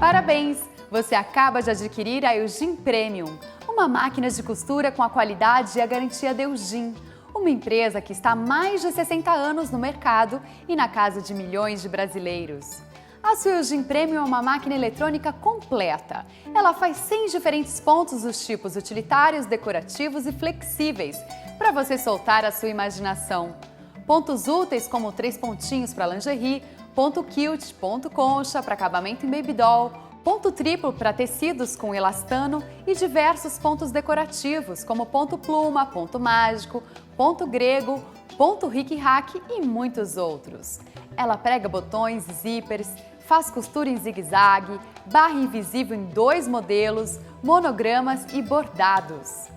Parabéns! Você acaba de adquirir a Eugin Premium, uma máquina de costura com a qualidade e a garantia da Eugin, uma empresa que está há mais de 60 anos no mercado e na casa de milhões de brasileiros. A sua Eugin Premium é uma máquina eletrônica completa. Ela faz 100 diferentes pontos dos tipos utilitários, decorativos e flexíveis, para você soltar a sua imaginação. Pontos úteis como 3 pontinhos para lingerie, ponto quilt, ponto concha para acabamento em baby doll, ponto triplo para tecidos com elastano e diversos pontos decorativos como ponto pluma, ponto mágico, ponto grego, ponto ric-rac e muitos outros. Ela prega botões, zíperes, faz costura em zigue-zague, barra invisível em 2 modelos, monogramas e bordados.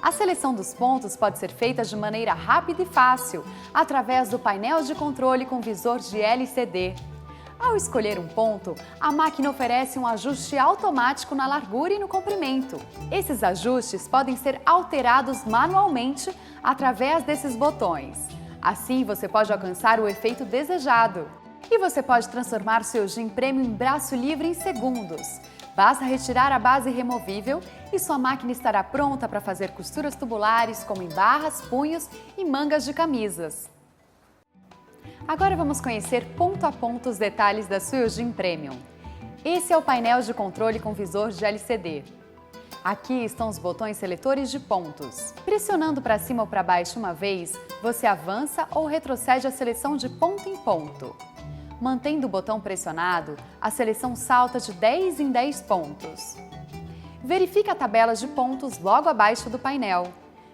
A seleção dos pontos pode ser feita de maneira rápida e fácil, através do painel de controle com visor de LCD. Ao escolher um ponto, a máquina oferece um ajuste automático na largura e no comprimento. Esses ajustes podem ser alterados manualmente através desses botões. Assim, você pode alcançar o efeito desejado. E você pode transformar seu Eugin Premium em braço livre em segundos. Basta retirar a base removível e sua máquina estará pronta para fazer costuras tubulares como em barras, punhos e mangas de camisas. Agora vamos conhecer ponto a ponto os detalhes da sua Eugin Premium. Esse é o painel de controle com visor de LCD. Aqui estão os botões seletores de pontos. Pressionando para cima ou para baixo uma vez, você avança ou retrocede a seleção de ponto em ponto. Mantendo o botão pressionado, a seleção salta de 10 em 10 pontos. Verifique a tabela de pontos logo abaixo do painel.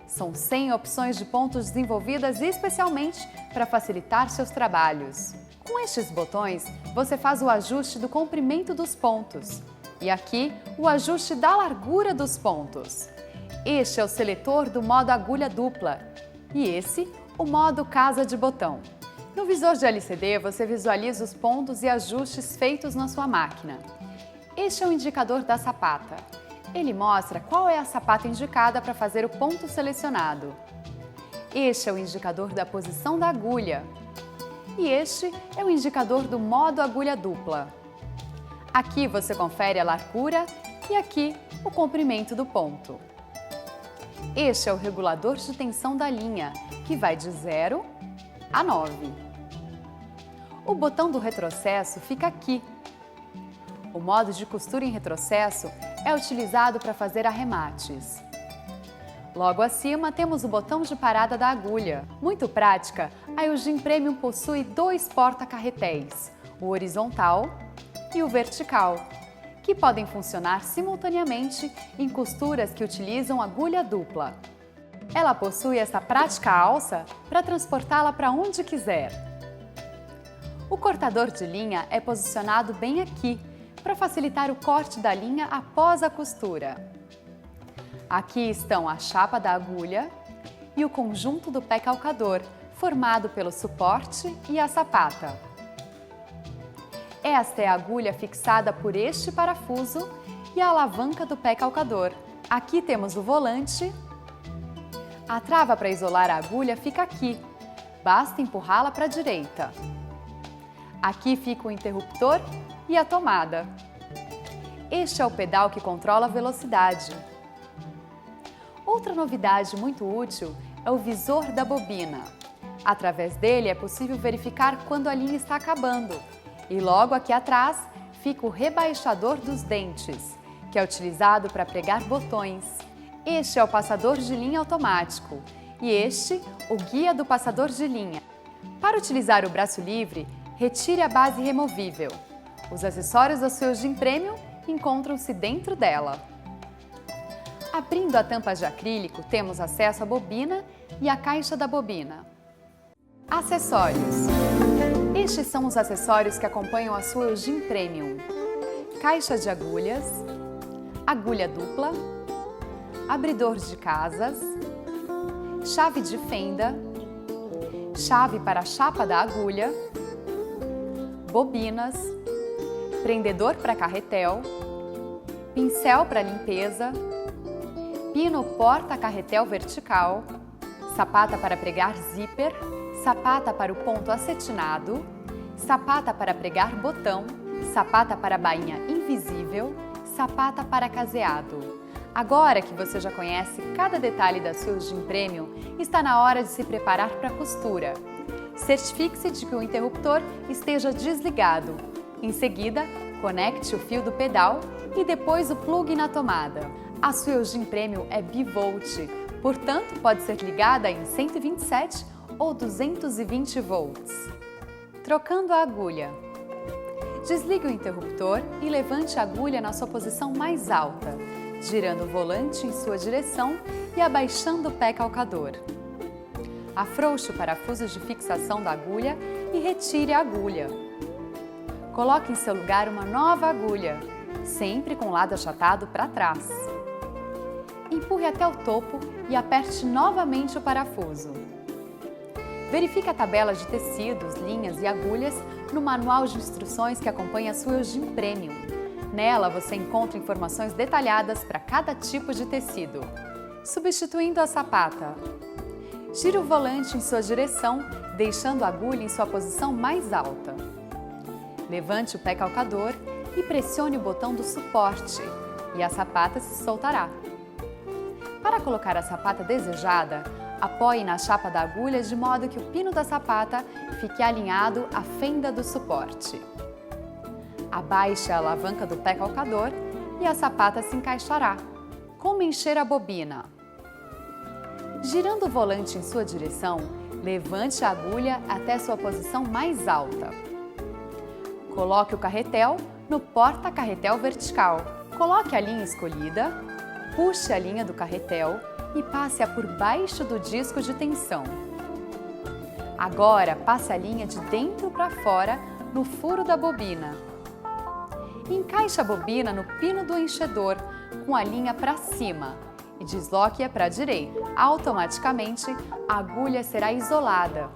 São 100 opções de pontos desenvolvidas especialmente para facilitar seus trabalhos. Com estes botões, você faz o ajuste do comprimento dos pontos. E aqui, o ajuste da largura dos pontos. Este é o seletor do modo agulha dupla. E esse, o modo casa de botão. No visor de LCD, você visualiza os pontos e ajustes feitos na sua máquina. Este é o indicador da sapata. Ele mostra qual é a sapata indicada para fazer o ponto selecionado. Este é o indicador da posição da agulha. E este é o indicador do modo agulha dupla. Aqui você confere a largura e aqui o comprimento do ponto. Este é o regulador de tensão da linha, que vai de 0 a 9. O botão do retrocesso fica aqui. O modo de costura em retrocesso é utilizado para fazer arremates. Logo acima temos o botão de parada da agulha. Muito prática, a Eugin Premium possui 2 porta-carretéis, o horizontal e o vertical, que podem funcionar simultaneamente em costuras que utilizam agulha dupla. Ela possui essa prática alça para transportá-la para onde quiser. O cortador de linha é posicionado bem aqui, para facilitar o corte da linha após a costura. Aqui estão a chapa da agulha e o conjunto do pé calcador, formado pelo suporte e a sapata. Esta é a agulha fixada por este parafuso e a alavanca do pé calcador. Aqui temos o volante. A trava para isolar a agulha fica aqui. Basta empurrá-la para a direita. Aqui fica o interruptor e a tomada. Este é o pedal que controla a velocidade. Outra novidade muito útil é o visor da bobina. Através dele é possível verificar quando a linha está acabando. E logo aqui atrás fica o rebaixador dos dentes, que é utilizado para pregar botões. Este é o passador de linha automático e este, o guia do passador de linha. Para utilizar o braço livre, retire a base removível. Os acessórios da sua Eugin Premium encontram-se dentro dela. Abrindo a tampa de acrílico, temos acesso à bobina e à caixa da bobina. Acessórios. Estes são os acessórios que acompanham a sua Eugin Premium. Caixa de agulhas, agulha dupla, abridor de casas, chave de fenda, chave para a chapa da agulha, bobinas, prendedor para carretel, pincel para limpeza, pino porta-carretel vertical, sapata para pregar zíper, sapata para o ponto acetinado, sapata para pregar botão, sapata para bainha invisível, sapata para caseado. Agora que você já conhece cada detalhe da sua Eugene Premium, está na hora de se preparar para a costura. Certifique-se de que o interruptor esteja desligado. Em seguida, conecte o fio do pedal e depois o plug na tomada. A sua Eugene Premium é bivolt, portanto pode ser ligada em 127 ou 220 volts. Trocando a agulha. Desligue o interruptor e levante a agulha na sua posição mais alta, girando o volante em sua direção e abaixando o pé calcador. Afrouxe o parafuso de fixação da agulha e retire a agulha. Coloque em seu lugar uma nova agulha, sempre com o lado achatado para trás. Empurre até o topo e aperte novamente o parafuso. Verifique a tabela de tecidos, linhas e agulhas no manual de instruções que acompanha a sua Eugene Premium. Nela você encontra informações detalhadas para cada tipo de tecido. Substituindo a sapata. Gire o volante em sua direção, deixando a agulha em sua posição mais alta. Levante o pé calcador e pressione o botão do suporte, e a sapata se soltará. Para colocar a sapata desejada, apoie na chapa da agulha de modo que o pino da sapata fique alinhado à fenda do suporte. Abaixe a alavanca do pé calcador e a sapata se encaixará. Como encher a bobina? Girando o volante em sua direção, levante a agulha até sua posição mais alta. Coloque o carretel no porta-carretel vertical. Coloque a linha escolhida, puxe a linha do carretel e passe-a por baixo do disco de tensão. Agora, passe a linha de dentro para fora no furo da bobina. Encaixe a bobina no pino do enchedor com a linha para cima e desloque-a para a direita. Automaticamente, a agulha será isolada.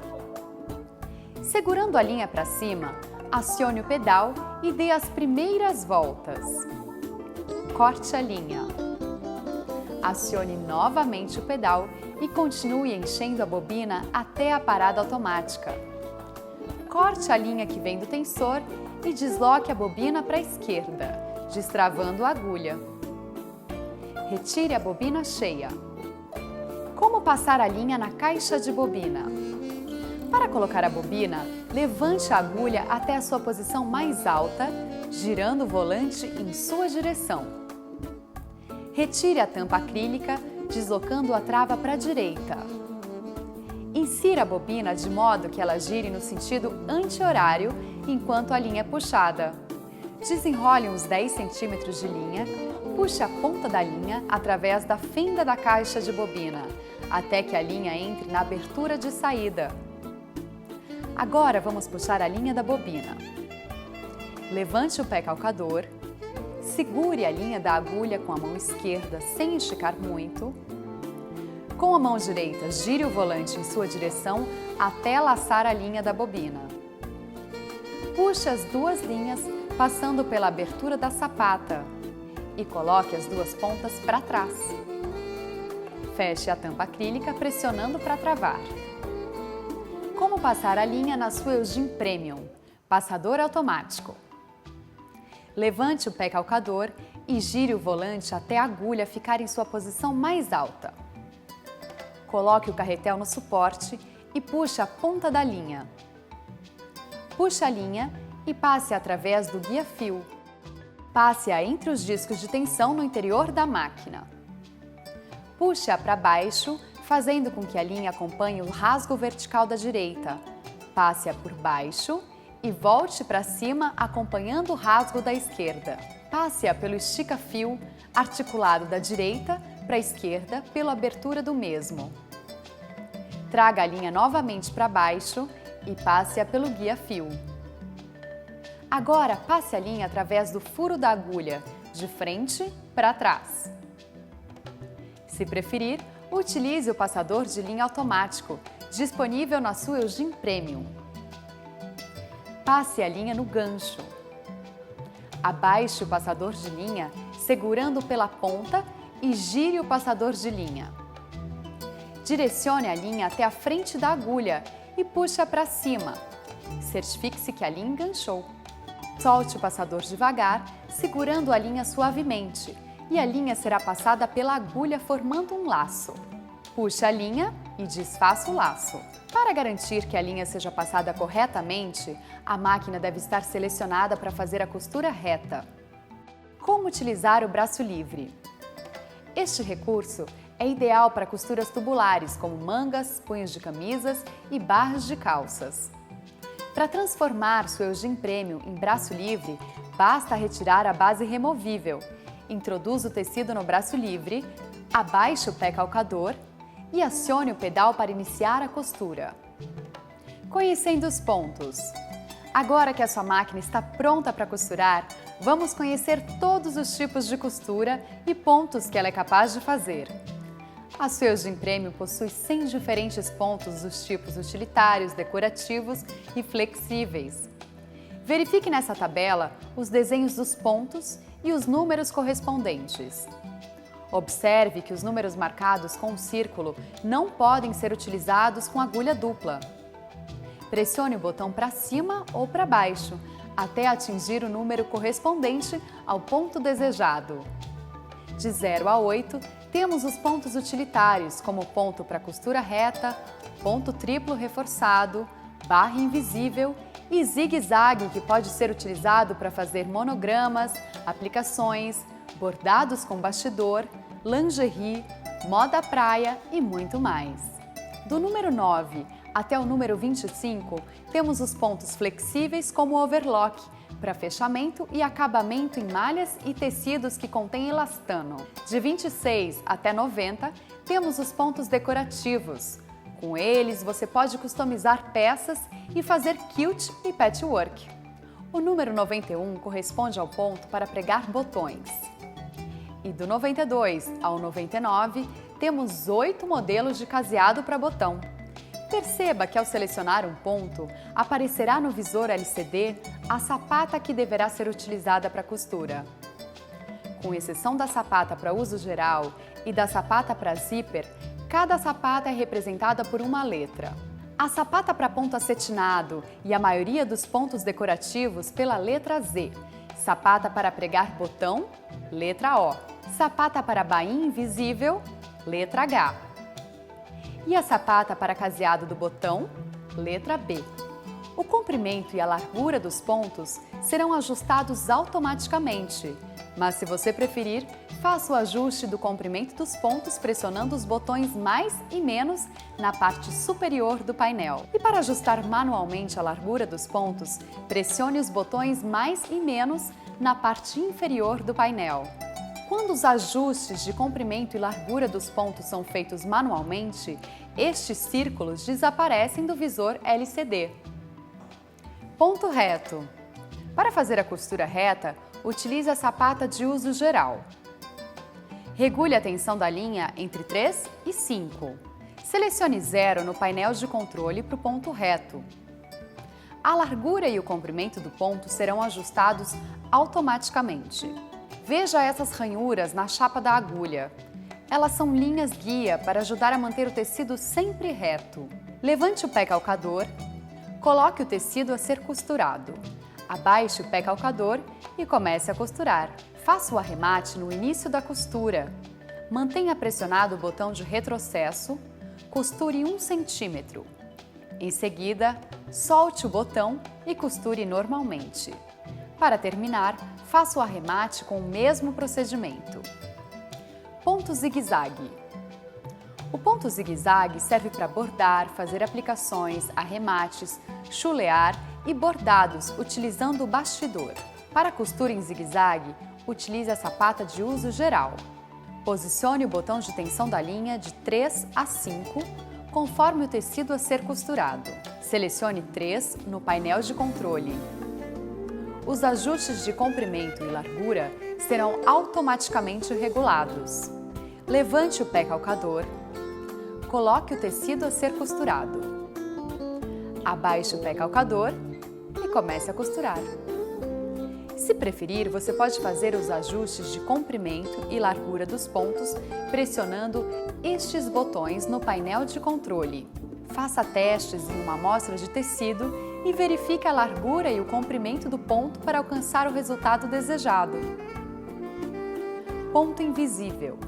Segurando a linha para cima, acione o pedal e dê as primeiras voltas. Corte a linha. Acione novamente o pedal e continue enchendo a bobina até a parada automática. Corte a linha que vem do tensor e desloque a bobina para a esquerda, destravando a agulha. Retire a bobina cheia. Como passar a linha na caixa de bobina? Para colocar a bobina, levante a agulha até a sua posição mais alta, girando o volante em sua direção. Retire a tampa acrílica, deslocando a trava para a direita. Insira a bobina de modo que ela gire no sentido anti-horário enquanto a linha é puxada. Desenrole uns 10 centímetros de linha, puxe a ponta da linha através da fenda da caixa de bobina, até que a linha entre na abertura de saída. Agora vamos puxar a linha da bobina. Levante o pé calcador. Segure a linha da agulha com a mão esquerda sem esticar muito. Com a mão direita, gire o volante em sua direção até laçar a linha da bobina. Puxe as duas linhas passando pela abertura da sapata e coloque as duas pontas para trás. Feche a tampa acrílica pressionando para travar. Como passar a linha na sua Eugene Premium? Passador automático. Levante o pé calcador e gire o volante até a agulha ficar em sua posição mais alta. Coloque o carretel no suporte e puxe a ponta da linha. Puxe a linha e passe através do guia-fio. Passe-a entre os discos de tensão no interior da máquina. Puxe-a para baixo, fazendo com que a linha acompanhe o rasgo vertical da direita. Passe-a por baixo e volte para cima acompanhando o rasgo da esquerda. Passe-a pelo estica-fio articulado da direita para a esquerda pela abertura do mesmo. Traga a linha novamente para baixo e passe-a pelo guia-fio. Agora passe a linha através do furo da agulha, de frente para trás. Se preferir, utilize o passador de linha automático, disponível na sua Eugene Premium. Passe a linha no gancho. Abaixe o passador de linha, segurando pela ponta e gire o passador de linha. Direcione a linha até a frente da agulha e puxe-a para cima. Certifique-se que a linha enganchou. Solte o passador devagar, segurando a linha suavemente, e a linha será passada pela agulha formando um laço. Puxe a linha e desfaça o laço. Para garantir que a linha seja passada corretamente, a máquina deve estar selecionada para fazer a costura reta. Como utilizar o braço livre? Este recurso é ideal para costuras tubulares, como mangas, punhos de camisas e barras de calças. Para transformar sua Eugene Premium em braço livre, basta retirar a base removível. Introduza o tecido no braço livre, abaixe o pé calcador e acione o pedal para iniciar a costura. Conhecendo os pontos. Agora que a sua máquina está pronta para costurar, vamos conhecer todos os tipos de costura e pontos que ela é capaz de fazer. A sua Eugene Premium possui 100 diferentes pontos dos tipos utilitários, decorativos e flexíveis. Verifique nessa tabela os desenhos dos pontos e os números correspondentes. Observe que os números marcados com um círculo não podem ser utilizados com agulha dupla. Pressione o botão para cima ou para baixo, até atingir o número correspondente ao ponto desejado. De 0 a 8, temos os pontos utilitários, como ponto para costura reta, ponto triplo reforçado, barra invisível e zigue-zague, que pode ser utilizado para fazer monogramas, aplicações, bordados com bastidor, lingerie, moda praia e muito mais. Do número 9 até o número 25, temos os pontos flexíveis como overlock, para fechamento e acabamento em malhas e tecidos que contêm elastano. De 26 até 90, temos os pontos decorativos. Com eles, você pode customizar peças e fazer quilt e patchwork. O número 91 corresponde ao ponto para pregar botões. E do 92 ao 99, temos 8 modelos de caseado para botão. Perceba que ao selecionar um ponto, aparecerá no visor LCD a sapata que deverá ser utilizada para costura. Com exceção da sapata para uso geral e da sapata para zíper, cada sapata é representada por uma letra. A sapata para ponto acetinado e a maioria dos pontos decorativos pela letra Z. Sapata para pregar botão, letra O. Sapata para bainha invisível, letra H. E a sapata para caseado do botão, letra B. O comprimento e a largura dos pontos serão ajustados automaticamente, mas se você preferir, faça o ajuste do comprimento dos pontos pressionando os botões mais e menos na parte superior do painel. E para ajustar manualmente a largura dos pontos, pressione os botões mais e menos na parte inferior do painel. Quando os ajustes de comprimento e largura dos pontos são feitos manualmente, estes círculos desaparecem do visor LCD. Ponto reto. Para fazer a costura reta, utilize a sapata de uso geral. Regule a tensão da linha entre 3 e 5. Selecione 0 no painel de controle para o ponto reto. A largura e o comprimento do ponto serão ajustados automaticamente. Veja essas ranhuras na chapa da agulha. Elas são linhas guia para ajudar a manter o tecido sempre reto. Levante o pé calcador, coloque o tecido a ser costurado. Abaixe o pé calcador e comece a costurar. Faça o arremate no início da costura. Mantenha pressionado o botão de retrocesso, costure 1 cm. Em seguida, solte o botão e costure normalmente. Para terminar, faça o arremate com o mesmo procedimento. Ponto zigue-zague. O ponto zigue-zague serve para bordar, fazer aplicações, arremates, chulear e bordados utilizando o bastidor. Para a costura em zigue-zague, utilize a sapata de uso geral. Posicione o botão de tensão da linha de 3 a 5, conforme o tecido a ser costurado. Selecione 3 no painel de controle. Os ajustes de comprimento e largura serão automaticamente regulados. Levante o pé calcador, coloque o tecido a ser costurado. Abaixe o pé calcador e comece a costurar. Se preferir, você pode fazer os ajustes de comprimento e largura dos pontos pressionando estes botões no painel de controle. Faça testes em uma amostra de tecido e verifique a largura e o comprimento do ponto para alcançar o resultado desejado. Ponto invisível.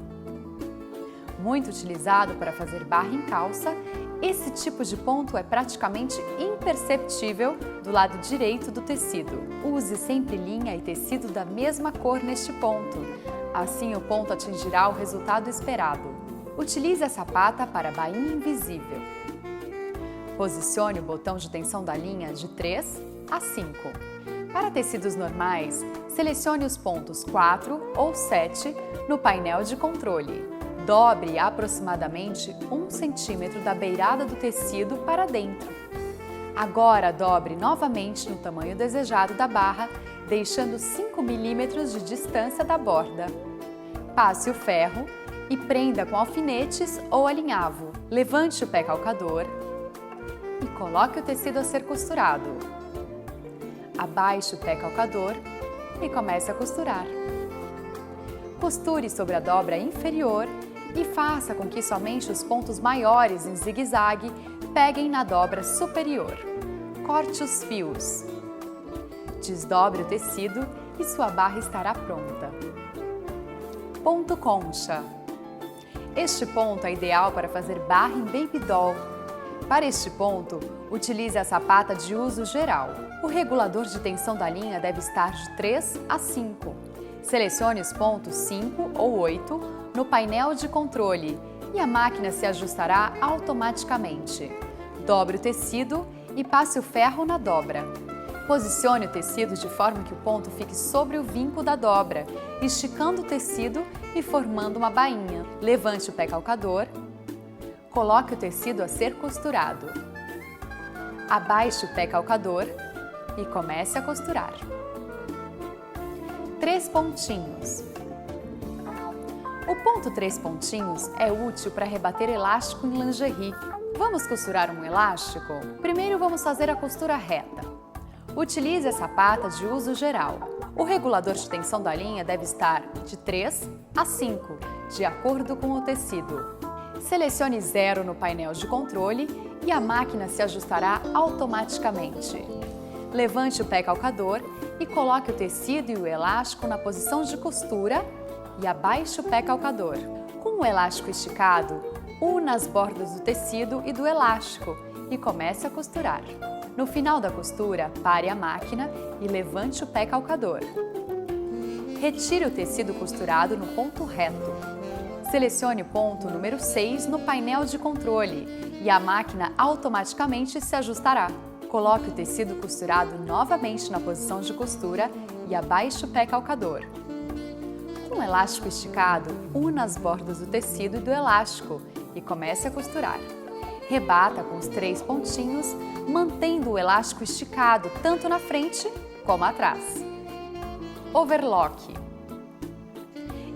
Muito utilizado para fazer barra em calça, esse tipo de ponto é praticamente imperceptível do lado direito do tecido. Use sempre linha e tecido da mesma cor neste ponto. Assim, o ponto atingirá o resultado esperado. Utilize a sapata para bainha invisível. Posicione o botão de tensão da linha de 3 a 5. Para tecidos normais, selecione os pontos 4 ou 7 no painel de controle. Dobre aproximadamente 1 cm da beirada do tecido para dentro. Agora dobre novamente no tamanho desejado da barra, deixando 5 mm de distância da borda. Passe o ferro e prenda com alfinetes ou alinhavo. Levante o pé calcador e coloque o tecido a ser costurado. Abaixe o pé calcador e comece a costurar. Costure sobre a dobra inferior e faça com que somente os pontos maiores em zigue-zague peguem na dobra superior. Corte os fios. Desdobre o tecido e sua barra estará pronta. Ponto concha. Este ponto é ideal para fazer barra em baby doll. Para este ponto, utilize a sapata de uso geral. O regulador de tensão da linha deve estar de 3 a 5. Selecione os pontos 5 ou 8 no painel de controle e a máquina se ajustará automaticamente. Dobre o tecido e passe o ferro na dobra. Posicione o tecido de forma que o ponto fique sobre o vinco da dobra, esticando o tecido e formando uma bainha. Levante o pé calcador, coloque o tecido a ser costurado. Abaixe o pé calcador e comece a costurar. 3 pontinhos. O ponto 3 pontinhos é útil para rebater elástico em lingerie. Vamos costurar um elástico? Primeiro vamos fazer a costura reta. Utilize a sapata de uso geral. O regulador de tensão da linha deve estar de 3 a 5, de acordo com o tecido. Selecione 0 no painel de controle e a máquina se ajustará automaticamente. Levante o pé calcador e coloque o tecido e o elástico na posição de costura e abaixe o pé calcador. Com o elástico esticado, una as bordas do tecido e do elástico e comece a costurar. No final da costura, pare a máquina e levante o pé calcador. Retire o tecido costurado no ponto reto. Selecione o ponto número 6 no painel de controle e a máquina automaticamente se ajustará. Coloque o tecido costurado novamente na posição de costura e abaixe o pé calcador. Com o elástico esticado, una as bordas do tecido e do elástico e comece a costurar. Rebata com os 3 pontinhos, mantendo o elástico esticado tanto na frente como atrás. Overlock.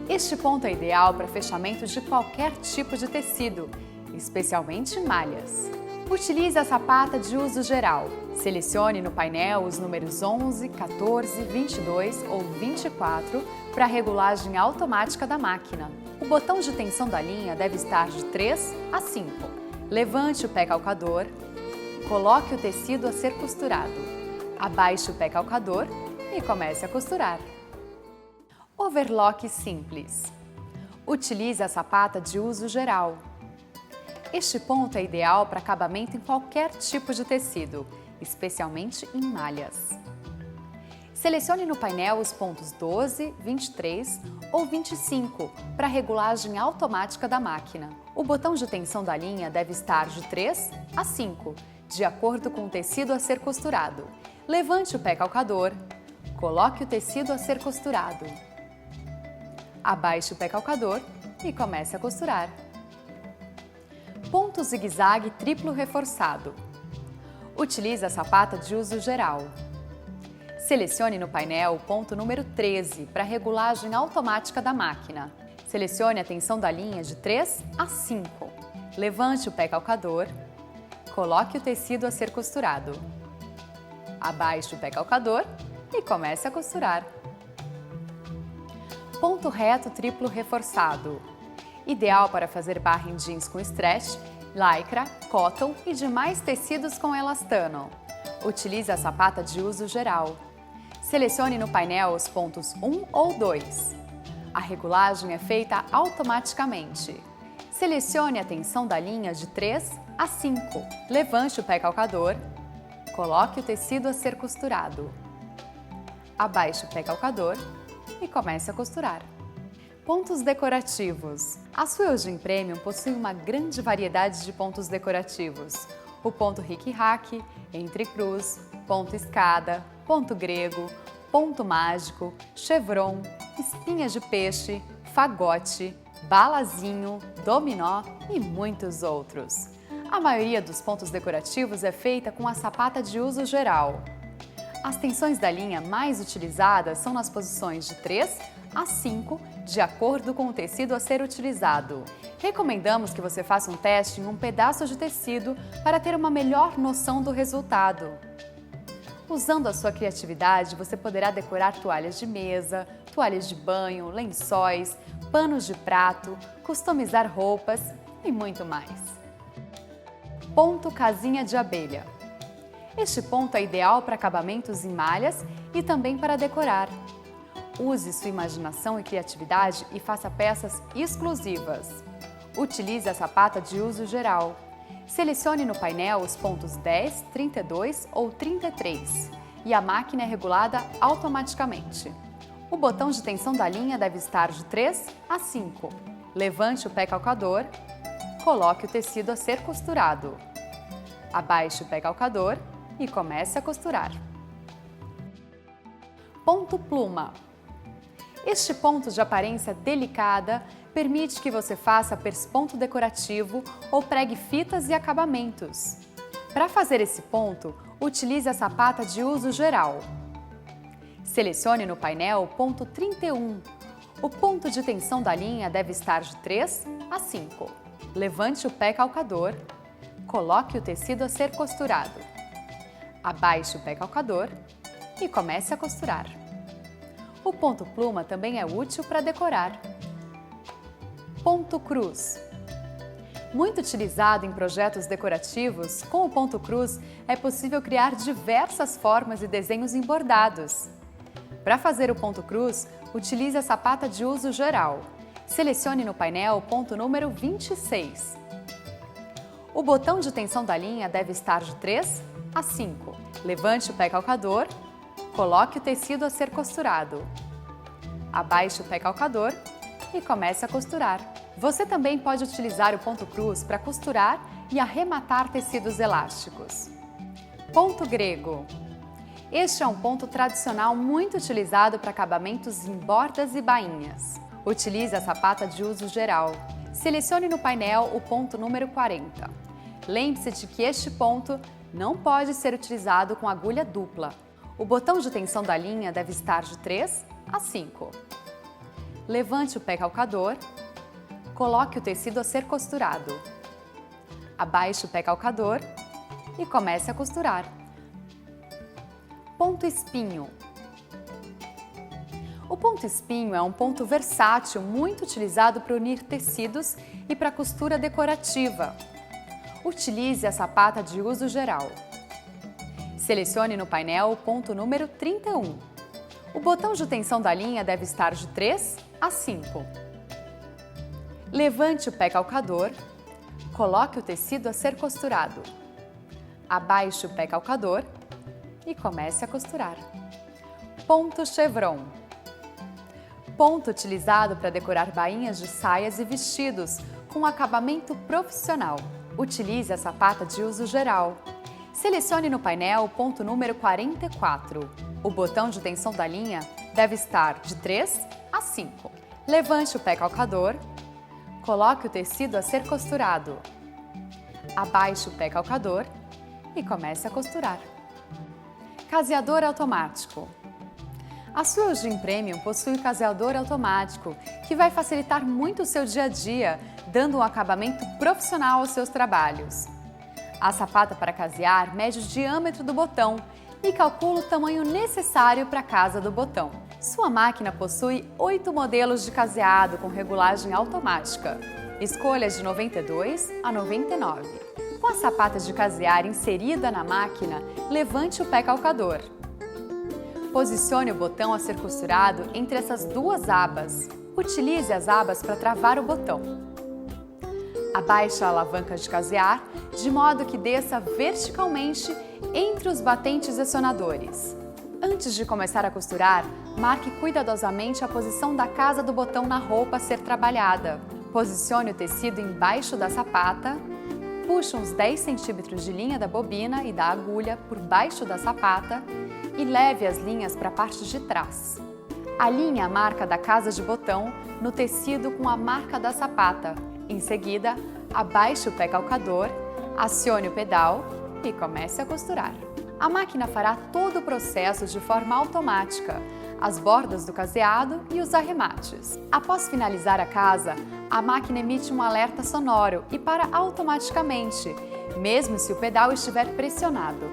Este ponto é ideal para fechamento de qualquer tipo de tecido, especialmente malhas. Utilize a sapata de uso geral. Selecione no painel os números 11, 14, 22 ou 24 para a regulagem automática da máquina. O botão de tensão da linha deve estar de 3 a 5. Levante o pé calcador, coloque o tecido a ser costurado. Abaixe o pé calcador e comece a costurar. Overlock simples. Utilize a sapata de uso geral. Este ponto é ideal para acabamento em qualquer tipo de tecido, especialmente em malhas. Selecione no painel os pontos 12, 23 ou 25 para a regulagem automática da máquina. O botão de tensão da linha deve estar de 3 a 5, de acordo com o tecido a ser costurado. Levante o pé calcador, coloque o tecido a ser costurado. Abaixe o pé calcador e comece a costurar. Ponto zigue-zague triplo reforçado. Utilize a sapata de uso geral. Selecione no painel o ponto número 13 para a regulagem automática da máquina. Selecione a tensão da linha de 3 a 5. Levante o pé calcador, coloque o tecido a ser costurado. Abaixe o pé calcador e comece a costurar. Ponto reto triplo reforçado. Ideal para fazer barra em jeans com stretch, lycra, cotton e demais tecidos com elastano. Utilize a sapata de uso geral. Selecione no painel os pontos 1 ou 2. A regulagem é feita automaticamente. Selecione a tensão da linha de 3 a 5. Levante o pé calcador. Coloque o tecido a ser costurado. Abaixe o pé calcador e comece a costurar. Pontos decorativos. A sua Eugene Premium possui uma grande variedade de pontos decorativos. O ponto rique-raque, entrecruz, ponto escada, ponto grego, ponto mágico, chevron, espinhas de peixe, fagote, balazinho, dominó e muitos outros. A maioria dos pontos decorativos é feita com a sapata de uso geral. As tensões da linha mais utilizadas são nas posições de 3 a 5, de acordo com o tecido a ser utilizado. Recomendamos que você faça um teste em um pedaço de tecido para ter uma melhor noção do resultado. Usando a sua criatividade, você poderá decorar toalhas de mesa, toalhas de banho, lençóis, panos de prato, customizar roupas e muito mais. Ponto casinha de abelha. Este ponto é ideal para acabamentos em malhas e também para decorar. Use sua imaginação e criatividade e faça peças exclusivas. Utilize a sapata de uso geral. Selecione no painel os pontos 10, 32 ou 33 e a máquina é regulada automaticamente. O botão de tensão da linha deve estar de 3 a 5. Levante o pé calcador, coloque o tecido a ser costurado. Abaixe o pé calcador e comece a costurar. Ponto pluma. Este ponto de aparência delicada permite que você faça persponto decorativo ou pregue fitas e acabamentos. Para fazer esse ponto, utilize a sapata de uso geral. Selecione no painel o ponto 31. O ponto de tensão da linha deve estar de 3 a 5. Levante o pé calcador, coloque o tecido a ser costurado. Abaixe o pé calcador e comece a costurar. O ponto pluma também é útil para decorar. Ponto cruz. Muito utilizado em projetos decorativos, com o ponto cruz é possível criar diversas formas e desenhos em bordados. Para fazer o ponto cruz, utilize a sapata de uso geral. Selecione no painel o ponto número 26. O botão de tensão da linha deve estar de 3 a 5. Levante o pé calcador, coloque o tecido a ser costurado. Abaixe o pé calcador e comece a costurar. Você também pode utilizar o ponto cruz para costurar e arrematar tecidos elásticos. Ponto grego. Este é um ponto tradicional muito utilizado para acabamentos em bordas e bainhas. Utilize a sapata de uso geral. Selecione no painel o ponto número 40. Lembre-se de que este ponto não pode ser utilizado com agulha dupla. O botão de tensão da linha deve estar de 3 a 5. Levante o pé calcador, coloque o tecido a ser costurado. Abaixe o pé calcador e comece a costurar. Ponto espinho. O ponto espinho é um ponto versátil muito utilizado para unir tecidos e para costura decorativa. Utilize a sapata de uso geral. Selecione no painel o ponto número 31. O botão de tensão da linha deve estar de 3 a 5. Levante o pé calcador, coloque o tecido a ser costurado. Abaixe o pé calcador e comece a costurar. Ponto chevron. Ponto utilizado para decorar bainhas de saias e vestidos com acabamento profissional. Utilize a sapata de uso geral. Selecione no painel o ponto número 44. O botão de tensão da linha deve estar de 3 a 5. Levante o pé calcador, coloque o tecido a ser costurado. Abaixe o pé calcador e comece a costurar. Caseador automático. A sua Eugene Premium possui um caseador automático que vai facilitar muito o seu dia a dia, dando um acabamento profissional aos seus trabalhos. A sapata para casear mede o diâmetro do botão e calcula o tamanho necessário para a casa do botão. Sua máquina possui 8 modelos de caseado com regulagem automática. Escolha de 92 a 99. Com a sapata de casear inserida na máquina, levante o pé calcador. Posicione o botão a ser costurado entre essas duas abas. Utilize as abas para travar o botão. Abaixe a alavanca de casear, de modo que desça verticalmente entre os batentes acionadores. Antes de começar a costurar, marque cuidadosamente a posição da casa do botão na roupa a ser trabalhada. Posicione o tecido embaixo da sapata, puxe uns 10 centímetros de linha da bobina e da agulha por baixo da sapata e leve as linhas para a parte de trás. Alinhe a marca da casa de botão no tecido com a marca da sapata. Em seguida, abaixe o pé calcador, acione o pedal e comece a costurar. A máquina fará todo o processo de forma automática, as bordas do caseado e os arremates. Após finalizar a casa, a máquina emite um alerta sonoro e para automaticamente, mesmo se o pedal estiver pressionado.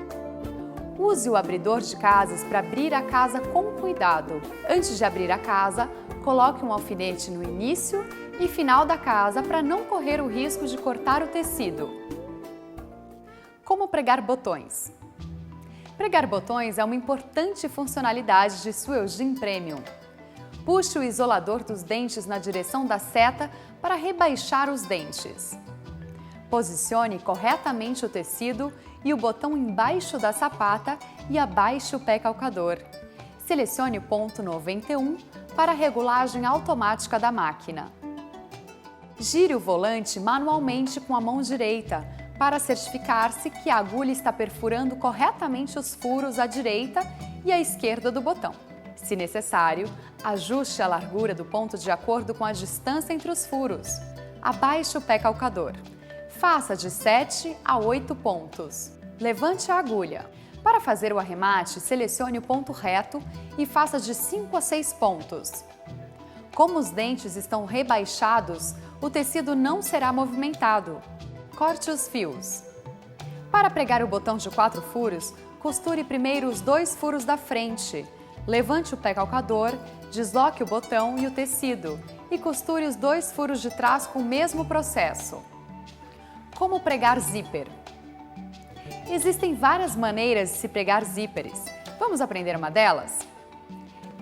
Use o abridor de casas para abrir a casa com cuidado. Antes de abrir a casa, coloque um alfinete no início e final da casa para não correr o risco de cortar o tecido. Como pregar botões? Pregar botões é uma importante funcionalidade de sua Eugene Premium. Puxe o isolador dos dentes na direção da seta para rebaixar os dentes. Posicione corretamente o tecido e o botão embaixo da sapata e abaixe o pé calcador. Selecione o ponto 91 para a regulagem automática da máquina. Gire o volante manualmente com a mão direita para certificar-se que a agulha está perfurando corretamente os furos à direita e à esquerda do botão. Se necessário, ajuste a largura do ponto de acordo com a distância entre os furos. Abaixe o pé calcador. Faça de 7 a 8 pontos. Levante a agulha. Para fazer o arremate, selecione o ponto reto e faça de 5 a 6 pontos. Como os dentes estão rebaixados, o tecido não será movimentado. Corte os fios. Para pregar o botão de 4 furos, costure primeiro os 2 furos da frente. Levante o pé calcador, desloque o botão e o tecido e costure os 2 furos de trás com o mesmo processo. Como pregar zíper? Existem várias maneiras de se pregar zíperes. Vamos aprender uma delas?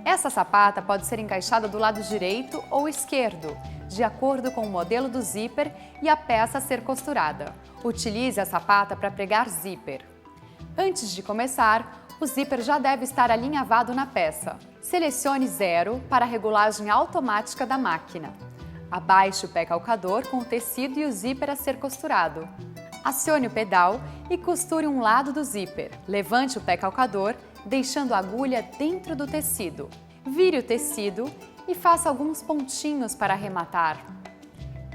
Essa sapata pode ser encaixada do lado direito ou esquerdo, de acordo com o modelo do zíper e a peça a ser costurada. Utilize a sapata para pregar zíper. Antes de começar, o zíper já deve estar alinhavado na peça. Selecione 0 para a regulagem automática da máquina. Abaixe o pé calcador com o tecido e o zíper a ser costurado. Acione o pedal e costure um lado do zíper. Levante o pé calcador, deixando a agulha dentro do tecido. Vire o tecido e faça alguns pontinhos para arrematar.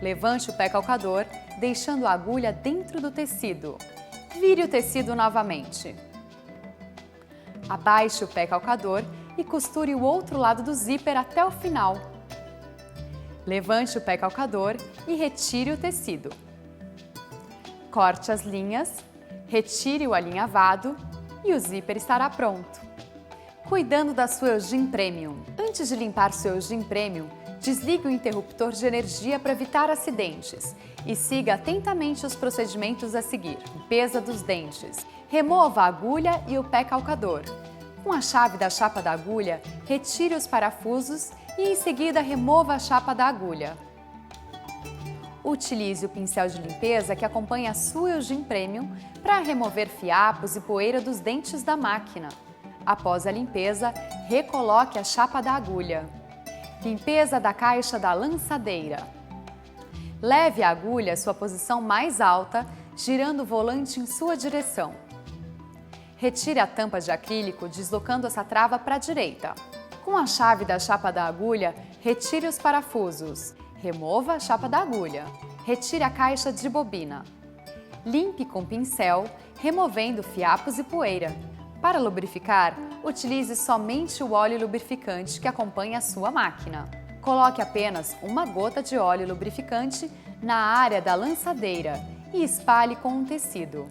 Levante o pé calcador, deixando a agulha dentro do tecido. Vire o tecido novamente. Abaixe o pé calcador e costure o outro lado do zíper até o final. Levante o pé calcador e retire o tecido. Corte as linhas, retire o alinhavado e o zíper estará pronto. Cuidando da sua Eugene Premium. Antes de limpar seu Eugene Premium, desligue o interruptor de energia para evitar acidentes e siga atentamente os procedimentos a seguir. Limpeza dos dentes. Remova a agulha e o pé calcador. Com a chave da chapa da agulha, retire os parafusos e em seguida remova a chapa da agulha. Utilize o pincel de limpeza que acompanha a sua Eugene Premium para remover fiapos e poeira dos dentes da máquina. Após a limpeza, recoloque a chapa da agulha. Limpeza da caixa da lançadeira. Leve a agulha à sua posição mais alta, girando o volante em sua direção. Retire a tampa de acrílico, deslocando essa trava para a direita. Com a chave da chapa da agulha, retire os parafusos. Remova a chapa da agulha. Retire a caixa de bobina. Limpe com pincel, removendo fiapos e poeira. Para lubrificar, utilize somente o óleo lubrificante que acompanha a sua máquina. Coloque apenas uma gota de óleo lubrificante na área da lançadeira e espalhe com um tecido.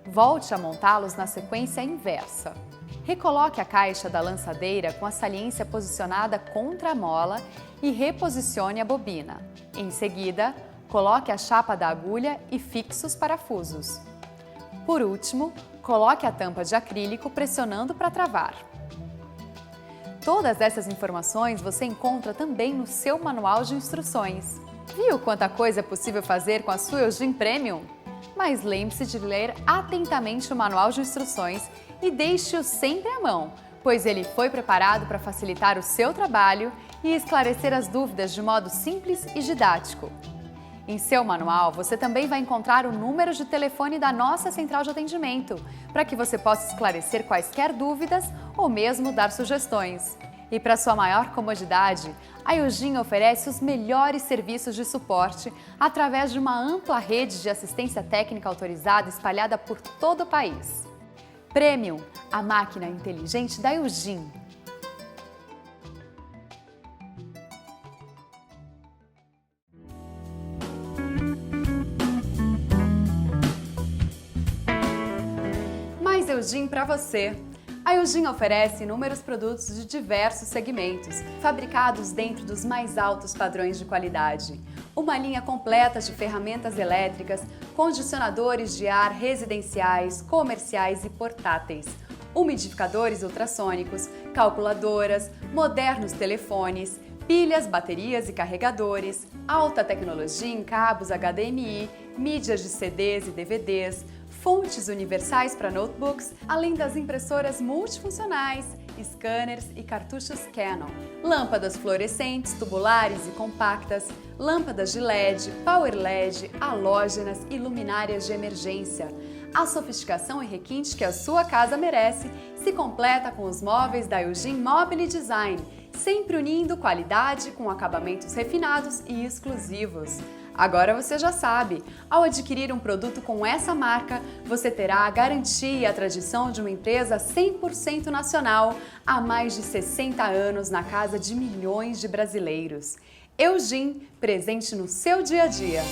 Volte a montá-los na sequência inversa. Recoloque a caixa da lançadeira com a saliência posicionada contra a mola e reposicione a bobina. Em seguida, coloque a chapa da agulha e fixe os parafusos. Por último, coloque a tampa de acrílico pressionando para travar. Todas essas informações você encontra também no seu manual de instruções. Viu quanta coisa é possível fazer com a sua Eugin Premium? Mas lembre-se de ler atentamente o manual de instruções e deixe-o sempre à mão, pois ele foi preparado para facilitar o seu trabalho e esclarecer as dúvidas de modo simples e didático. Em seu manual, você também vai encontrar o número de telefone da nossa central de atendimento, para que você possa esclarecer quaisquer dúvidas ou mesmo dar sugestões. E para sua maior comodidade, a Eugin oferece os melhores serviços de suporte através de uma ampla rede de assistência técnica autorizada espalhada por todo o país. Premium, a máquina inteligente da Eugin. Mais Eugin para você! A Eugin oferece inúmeros produtos de diversos segmentos, fabricados dentro dos mais altos padrões de qualidade. Uma linha completa de ferramentas elétricas, condicionadores de ar residenciais, comerciais e portáteis, umidificadores ultrassônicos, calculadoras, modernos telefones, pilhas, baterias e carregadores, alta tecnologia em cabos HDMI, mídias de CDs e DVDs, fontes universais para notebooks, além das impressoras multifuncionais, scanners e cartuchos Canon, lâmpadas fluorescentes, tubulares e compactas, lâmpadas de LED, Power LED, halógenas e luminárias de emergência. A sofisticação e requinte que a sua casa merece se completa com os móveis da Eugin Mobile Design, sempre unindo qualidade com acabamentos refinados e exclusivos. Agora você já sabe, ao adquirir um produto com essa marca, você terá a garantia e a tradição de uma empresa 100% nacional há mais de 60 anos na casa de milhões de brasileiros. Eugin, presente no seu dia a dia.